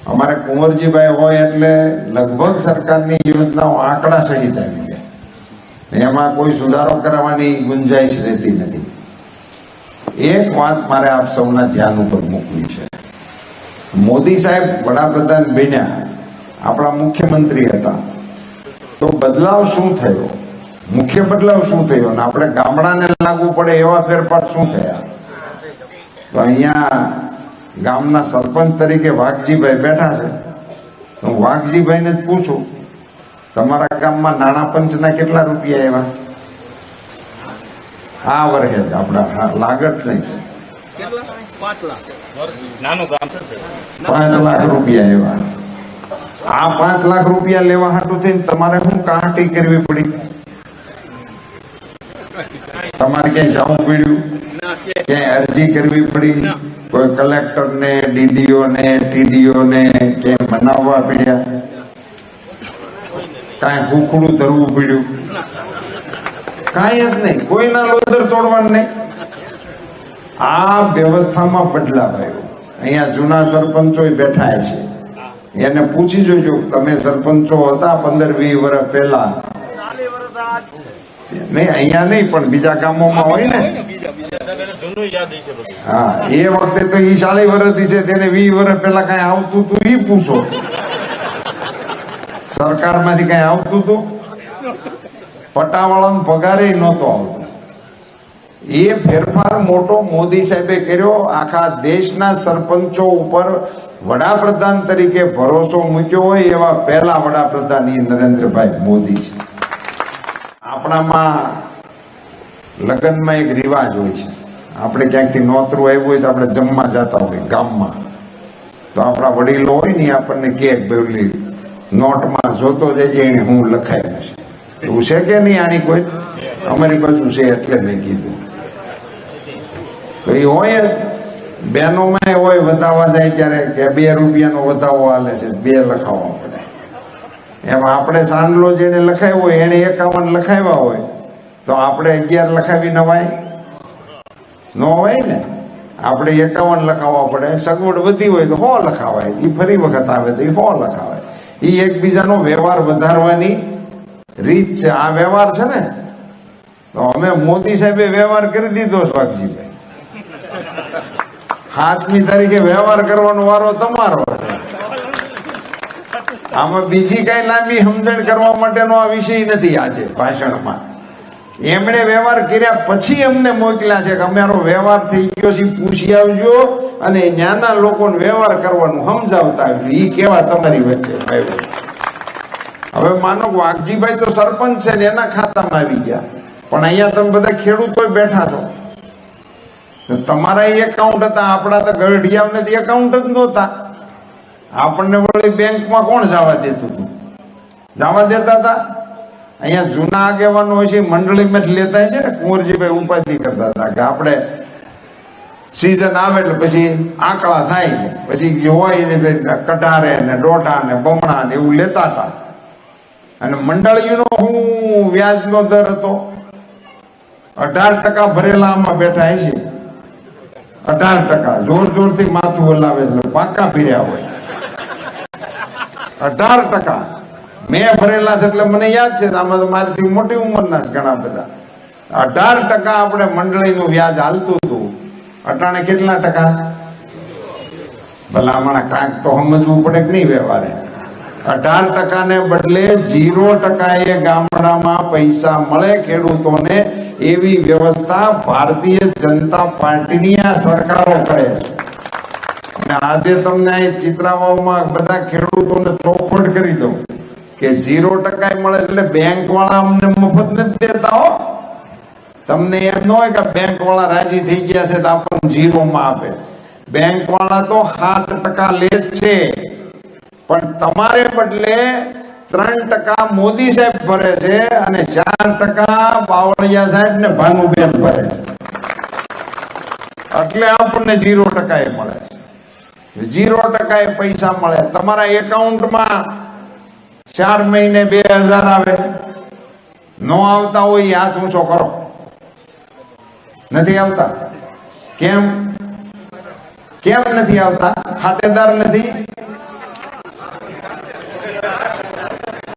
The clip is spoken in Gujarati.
અમારે કુંવરજીભાઈ હોય એટલે લગભગ સરકારની યોજનાઓ આંકડા સહિત આવી જાય, એમાં કોઈ સુધારો કરવાની ગુંજાઈશ રહેતી નથી. એક વાત મારે આપ સૌના ધ્યાન ઉપર મૂકવી છે. મોદી સાહેબ વડાપ્રધાન બન્યા, આપણા મુખ્યમંત્રી હતા, તો બદલાવ શું થયો? મુખ્ય બદલાવ શું થયો? અને આપણે ગામડાને લાગુ પડે એવા ફેરફાર શું થયા? તો અહીંયા ગામના સરપંચ તરીકે વાઘજીભાઈ બેઠા છે. હું વાઘજીભાઈને જ પૂછું, તમારા ગામમાં નાણાં પંચના કેટલા રૂપિયા આવ્યા આ વર્ષે? આપણા લાગત નહીં, 5 લાખ રૂપિયા આવ્યા. આ 5 લાખ રૂપિયા લેવા હાટું થઈને તમારે શું કાંટી કરવી પડી? તમારે ક્યાંય જવું પડ્યું? ક્યાંય અરજી કરવી પડી? કોઈ કલેક્ટર ને, ડીડીઓ ને, ટીડીઓ ને ક્યાંય મનાવવા પડ્યા? કાંઈ ભૂખડું ધરવું પડ્યું? કાંઈ જ નહીં, કોઈના લોદર તોડવાનું નહીં. આ વ્યવસ્થામાં બદલાવ આવ્યો. અહીંયા જૂના સરપંચો બેઠા છે, એને પૂછી જોજો, તમે સરપંચો હતા 15-20 વર્ષ પહેલા? નહીં, અહીંયા નહીં, પણ બીજા ગામોમાં હોય ને. હા, એ વખતે તો ઈ 40 વર્ષથી છે, તેને 20 વર્ષ પહેલા કઈ આવતું હતું ઈ પૂછો. સરકારમાંથી કઈ આવતું હતું? પટાવાળાનો પગારે નહોતો આવતો. એ ફેરફાર મોટો મોદી સાહેબે કર્યો. આખા દેશના સરપંચો ઉપર વડાપ્રધાન તરીકે ભરોસો મૂક્યો હોય એવા પહેલા વડાપ્રધાન એ નરેન્દ્રભાઈ મોદી છે. આપણામાં લગ્નમાં એક રિવાજ હોય છે, આપણે ક્યાંકથી નોતરું આવ્યું હોય તો આપણે જમવા જતા હોય ગામમાં, તો આપણા વડીલો હોય ને આપણને કે પેલી નોટમાં જોતો જજે એને હું લખાયું છે, એવું છે કે નહીં? આની કોઈ અમારી બાજુ છે એટલે મેં કીધું. તો એ હોય જ, બહેનોમાં હોય, વધાવવા જાય ત્યારે કે 2 રૂપિયાનો વધાવો હાલે છે, 2 લખાવવા પડે. એમાં આપણે સાંડલો જેને લખાવ્યો હોય એને 51 લખાવ્યા હોય તો આપણે 11 લખાવી નવાય ન હોય ને? આપણે 51 લખાવવા પડે. સગવડ વધી હોય તો 100 લખાવાય, એ ફરી વખત આવે તો 100 લખાવાય. એ એકબીજાનો વ્યવહાર વધારવાની રીત છે. આ વ્યવહાર છે ને, તો અમે મોદી સાહેબે વ્યવહાર કરી દીધો. વાઘજીભાઈ 7મી તારીખે વ્યવહાર કરવાનો વારો તમારો છે. આમાં બીજી કઈ લાંબી સમજણ કરવા માટેનો આ વિષય નથી. આજે ભાષણમાં એમણે વ્યવહાર કર્યા પછી અમને મોકલ્યા છે કે અમારો વ્યવહાર થઈ ગયો છે, પૂછી આવજો અને ન્યાના લોકોને વ્યવહાર કરવાનું સમજાવતા આવજો. એ કેવા તમારી વચ્ચે આવ્યું. હવે માનો વાઘજીભાઈ તો સરપંચ છે ને એના ખાતામાં આવી ગયા, પણ અહીંયા તમે બધા ખેડૂતો બેઠા છો, તમારા એકાઉન્ટ હતા, આપણા તો ગઢિયાઓને એકાઉન્ટ જ નહોતા. આપણને વળી બેંકમાં કોણ જવા દેતું હતું? જવા દેતા હતા? અહીંયા જૂના આગેવાનો હોય છે, મંડળીમાં જ લેતા છે ને. કુંવરજીભાઈ ઉપાધિ કરતા હતા કે આપણે સીઝન આવે એટલે પછી આંકડા થાય ને પછી હોય ને કટારે ને ડોટા ને બમણા ને એવું લેતા હતા. અને મંડળીનો શું વ્યાજનો દર હતો? 18% ભરેલા આમાં બેઠા છે. 18% જોર જોરથી માથું હલાવે છે, પાકા ફર્યા હોય. 18% મેં ભરેલા છે એટલે મને યાદ છે. આમાં તો મારીથી મોટી ઉંમરના જ ઘણા બધા. 18% આપણે મંડળીનું વ્યાજ હાલતું હતું. અટાણે કેટલા ટકા? ભલામણ કાંઈક તો સમજવું પડે કે નહીં વ્યવહારે? 18% ને બદલે 0% ગામડામાં પૈસા મળે ખેડૂતોને એવી વ્યવસ્થા ભારતીય જનતા પાર્ટીની આ સરકારો કરે છે. અને આજે તમને અહીં ચિત્રાવાવમાં બધા ખેડૂતોને ચોખવટ કરી દઉં કે 0% મળે એટલે બેંક વાળા અમને મફત નથી દેતા હો. તમને એમ ન હોય કે બેંક વાળા રાજી થઈ ગયા છે તો આપણને 0માં આપે. બેંક વાળા તો 7% લે જ છે, પણ તમારે બદલે 3% મોદી સાહેબ ભરે છે અને 4% બાવળિયા સાહેબ ને ભાનુબેન ભરે છે. એટલે આપણને 0% મળે છે. 0% પૈસા મળે. તમારા એકાઉન્ટમાં 4 મહિને 2000 આવે. નો આવતા હોય હાથ ઊંચો કરો. નથી આવતા? કેમ નથી આવતા? ખાતેદાર નથી?